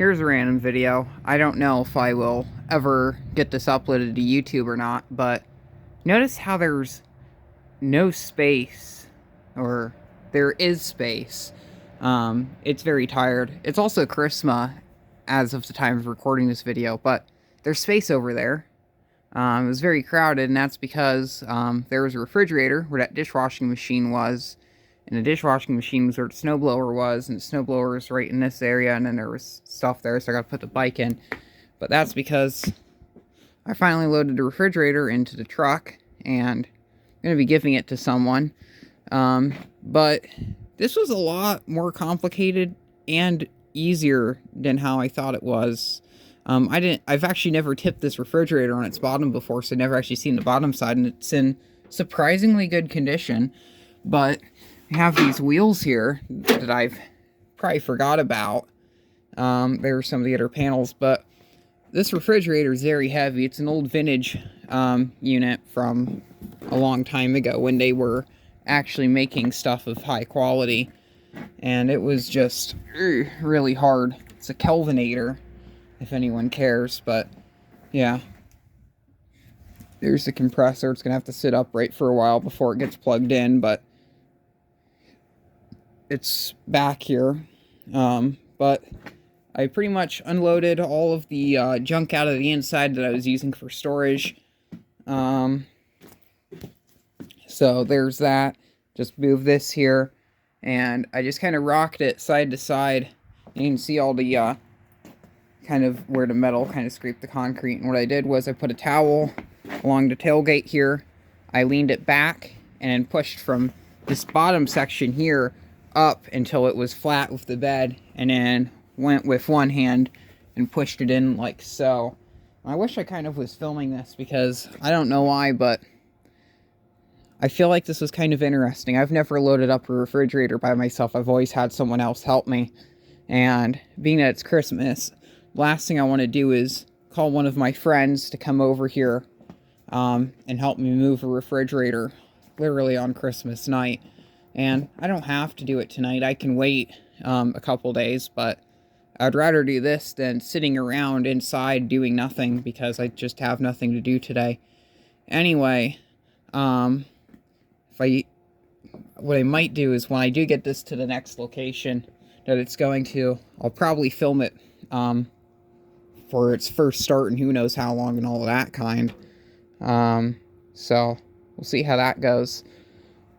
Here's a random video. I don't know if I will ever get this uploaded to YouTube or not, but notice how there's no space, or there is space. It's very tired. It's also Christmas as of the time of recording this video, but there's space over there. It was very crowded, and that's because there was a refrigerator where that dishwashing machine was, and the dishwashing machine was where the snowblower was, and the snowblower was right in this area, and then there was stuff there, so I got to put the bike in. But that's because I finally loaded the refrigerator into the truck, and I'm going to be giving it to someone. But this was a lot more complicated and easier than how I thought it was. I've actually never tipped this refrigerator on its bottom before, so I've never actually seen the bottom side, and it's in surprisingly good condition. But I have these wheels here that I've probably forgot about. There are some of the other panels, but this refrigerator is very heavy. It's an old vintage unit from a long time ago when they were actually making stuff of high quality, and it was just really hard. It's a Kelvinator, if anyone cares, but yeah. There's the compressor. It's gonna have to sit upright for a while before it gets plugged in, but it's back here. But I pretty much unloaded all of the junk out of the inside that I was using for storage. So there's that. Just move this here, and I just kind of rocked it side to side. You can see all the kind of where the metal kind of scraped the concrete. And what I did was I put a towel along the tailgate here. I leaned it back and then pushed from this bottom section here up until it was flat with the bed, and then went with one hand and pushed it in like so. I wish I kind of was filming this because I don't know why, but I feel like this was kind of interesting. I've never loaded up a refrigerator by myself. I've always had someone else help me. And being that it's Christmas, last thing I want to do is call one of my friends to come over here and help me move a refrigerator literally on Christmas night. And I don't have to do it tonight. I can wait a couple days, but I'd rather do this than sitting around inside doing nothing because I just have nothing to do today. Anyway, what I might do is when I do get this to the next location that it's going to, I'll probably film it for its first start and who knows how long and all of that kind. So we'll see how that goes.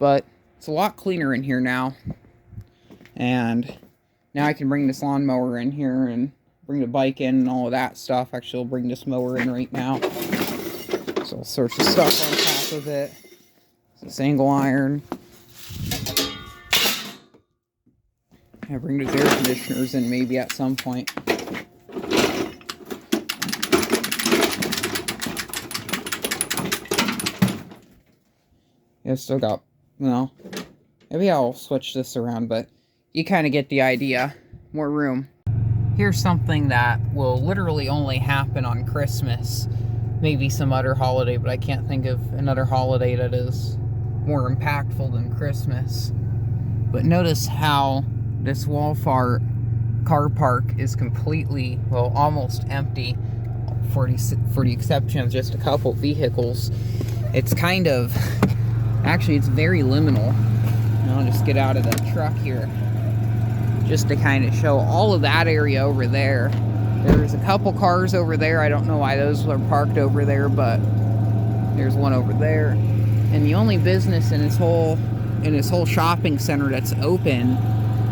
But it's a lot cleaner in here now. And now I can bring this lawnmower in here and bring the bike in and all of that stuff. Actually, I'll bring this mower in right now. So all sorts of stuff on top of it. This angle iron. I bring those air conditioners in maybe at some point. Yeah, still got, well, maybe I'll switch this around, but you kind of get the idea. More room. Here's something that will literally only happen on Christmas. Maybe some other holiday, but I can't think of another holiday that is more impactful than Christmas. But notice how this Walmart car park is completely, well, almost empty for the exception of just a couple vehicles. It's kind of, actually it's very liminal. And I'll just get out of the truck here just to kind of show all of that area over there. There's a couple cars over there. I don't know why those are parked over there, but there's one over there. And the only business in this whole shopping center that's open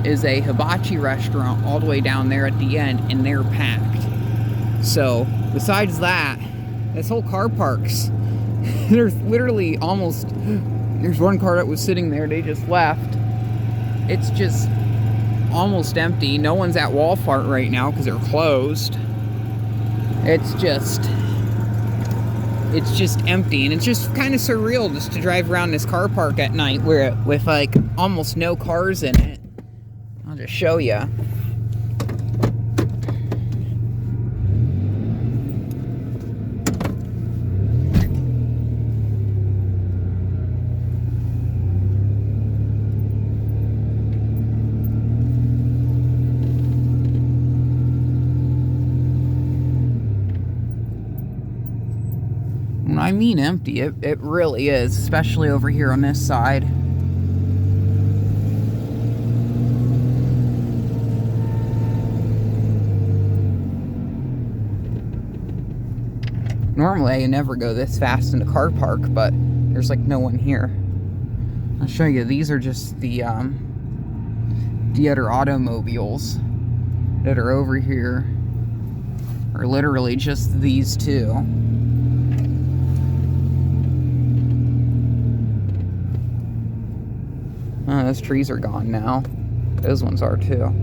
is a hibachi restaurant all the way down there at the end, and they're packed. So besides that, this whole car park's there's literally almost, there's one car that was sitting there, they just left. It's just almost empty. No one's at Walmart right now because they're closed. It's just empty, and it's just kind of surreal just to drive around this car park at night with like almost no cars in it. I'll just show you. I mean empty, it really is, especially over here on this side. Normally I never go this fast in a car park, but there's like no one here. I'll show you, these are just the other automobiles that are over here, are literally just these two. Oh, those trees are gone now. Those ones are too.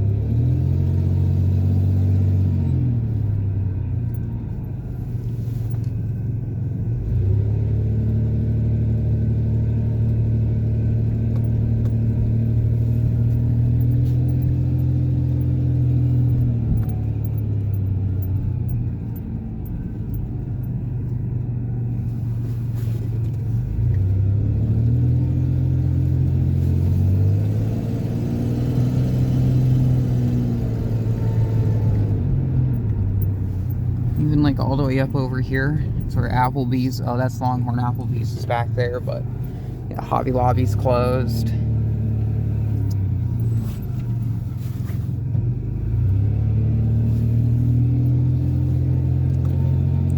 Even like all the way up over here, it's where Applebee's, oh that's Longhorn Applebee's is back there, but yeah, Hobby Lobby's closed.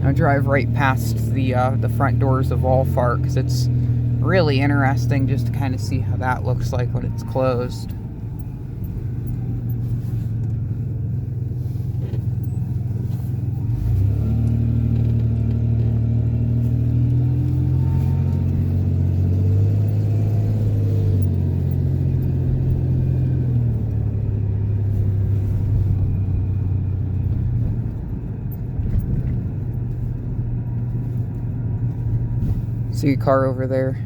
I drive right past the front doors of Walfart because it's really interesting just to kind of see how that looks like when it's closed. See a car over there.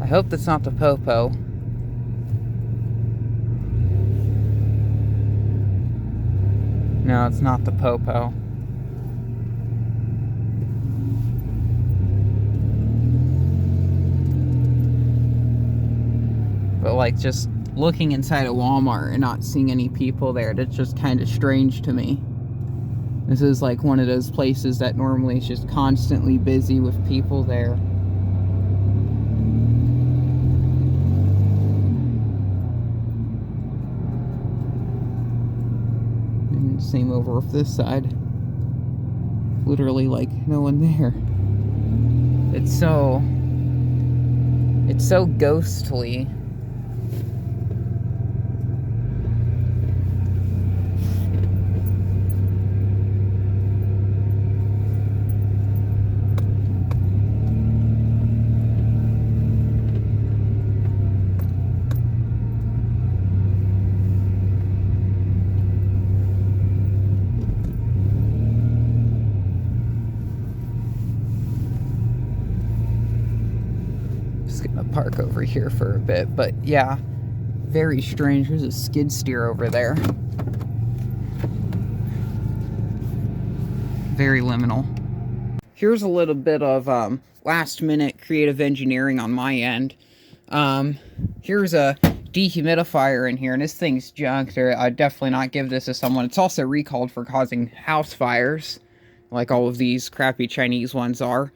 I hope that's not the Popo. No, it's not the Popo. But like just looking inside a Walmart and not seeing any people there, that's just kind of strange to me. This is like one of those places that normally is just constantly busy with people there. And same over with this side. Literally like no one there. It's so ghostly. Park over here for a bit, but yeah, very strange. There's a skid steer over there. Very liminal. Here's a little bit of last minute creative engineering on my end. Here's a dehumidifier in here, and this thing's junk. I'd definitely not give this to someone. It's also recalled for causing house fires, like all of these crappy Chinese ones are.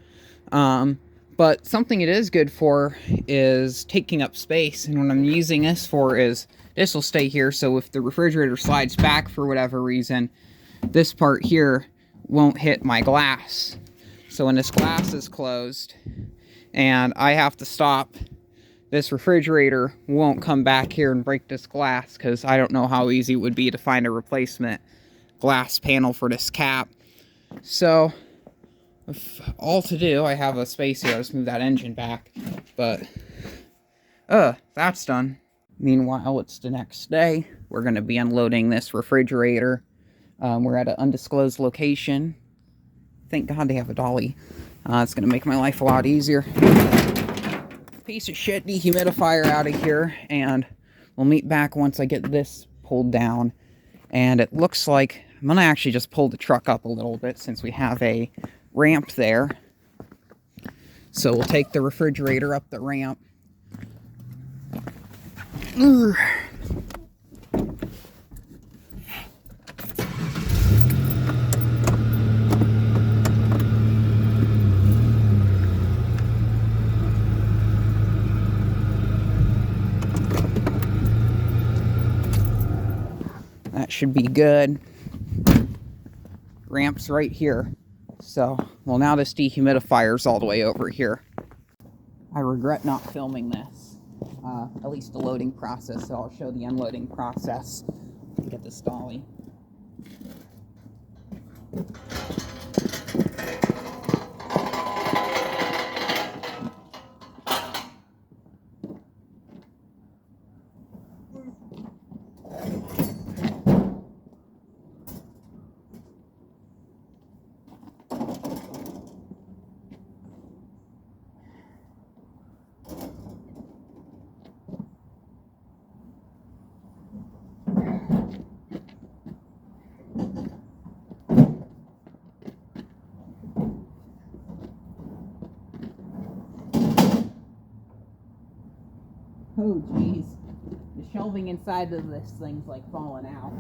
But something it is good for is taking up space. And what I'm using this for is, this will stay here, so if the refrigerator slides back for whatever reason, this part here won't hit my glass. So when this glass is closed and I have to stop, this refrigerator won't come back here and break this glass, because I don't know how easy it would be to find a replacement glass panel for this cap. So with all to do, I have a space here. I'll just move that engine back. But, that's done. Meanwhile, it's the next day. We're going to be unloading this refrigerator. We're at an undisclosed location. Thank God they have a dolly. It's going to make my life a lot easier. Piece of shit dehumidifier out of here. And we'll meet back once I get this pulled down. And it looks like I'm going to actually just pull the truck up a little bit since we have a ramp there. So we'll take the refrigerator up the ramp. should be good. Ramp's right here. So, well, now this dehumidifier's all the way over here. I regret not filming this, at least the loading process, so I'll show the unloading process. Get this dolly. Oh, jeez. The shelving inside of this thing's like falling out.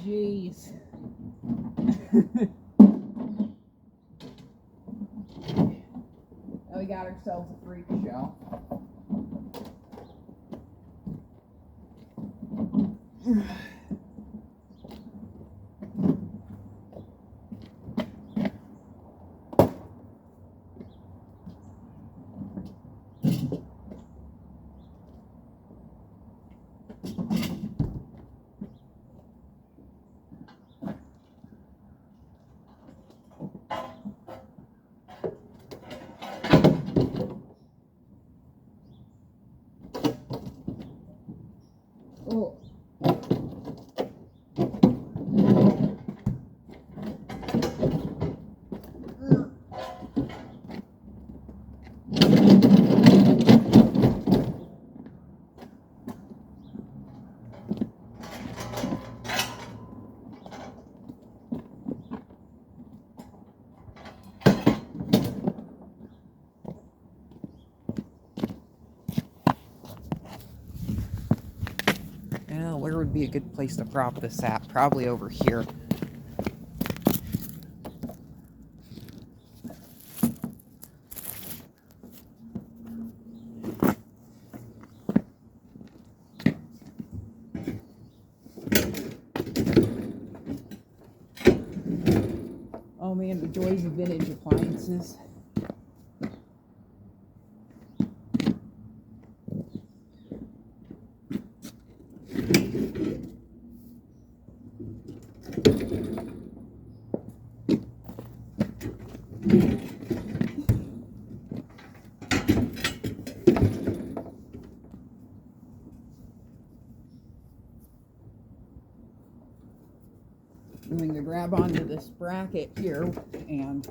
Jeez. Now we got ourselves a freak show. Oh. Where would be a good place to prop this at? Probably over here. Oh man, the joys of vintage appliances. Doing the grab onto this bracket here and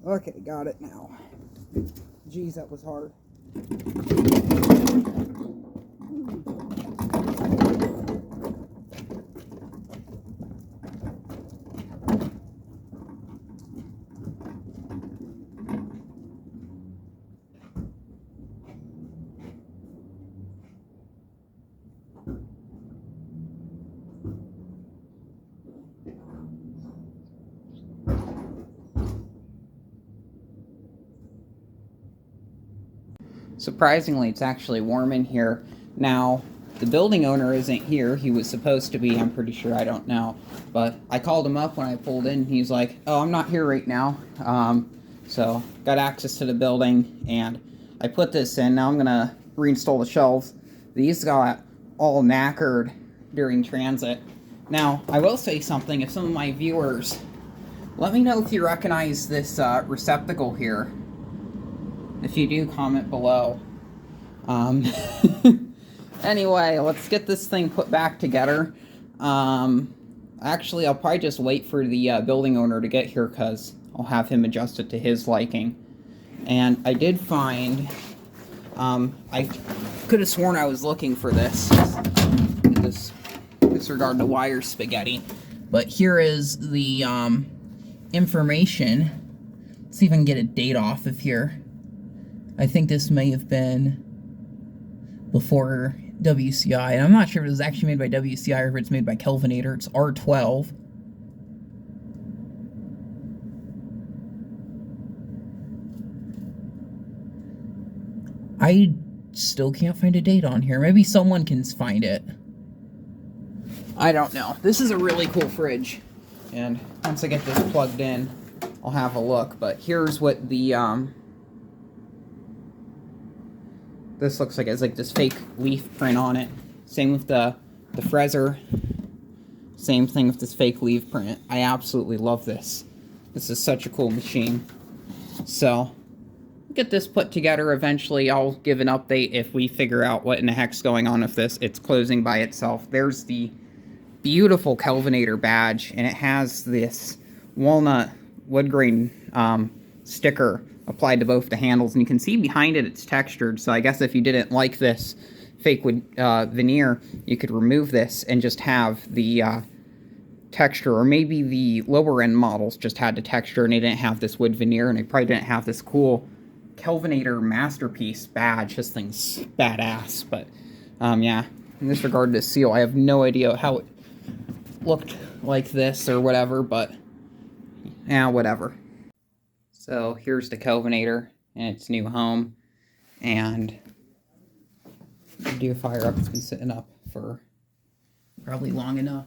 okay, got it now. Geez, that was hard. Surprisingly, it's actually warm in here. Now, the building owner isn't here. He was supposed to be, I'm pretty sure, I don't know. But I called him up when I pulled in. He's like, oh, I'm not here right now. So, got access to the building, and I put this in. Now I'm going to reinstall the shelves. These got all knackered during transit. Now, I will say something. If some of my viewers, let me know if you recognize this receptacle here. If you do, comment below. Anyway, let's get this thing put back together. Actually, I'll probably just wait for the building owner to get here because I'll have him adjust it to his liking. And I did find, I could have sworn I was looking for this. disregard the wire spaghetti. But here is the information. Let's see if I can get a date off of here. I think this may have been before WCI. And I'm not sure if it was actually made by WCI or if it's made by Kelvinator. It's R12. I still can't find a date on here. Maybe someone can find it. I don't know. This is a really cool fridge. And once I get this plugged in, I'll have a look. But here's what the, this looks like. It's like this fake leaf print on it. Same with the Freezer. Same thing with this fake leaf print. I absolutely love this. This is such a cool machine. So, get this put together. Eventually I'll give an update if we figure out what in the heck's going on with this. It's closing by itself. There's the beautiful Kelvinator badge, and it has this walnut wood grain sticker applied to both the handles, and you can see behind it it's textured. So I guess if you didn't like this fake wood veneer, you could remove this and just have the texture, or maybe the lower end models just had the texture and they didn't have this wood veneer, and they probably didn't have this cool Kelvinator Masterpiece badge. This thing's badass. But yeah, in this regard to the seal, I have no idea how it looked like this or whatever, but yeah, whatever. So here's the Kelvinator in its new home, and do fire up. It's been sitting up for probably long enough.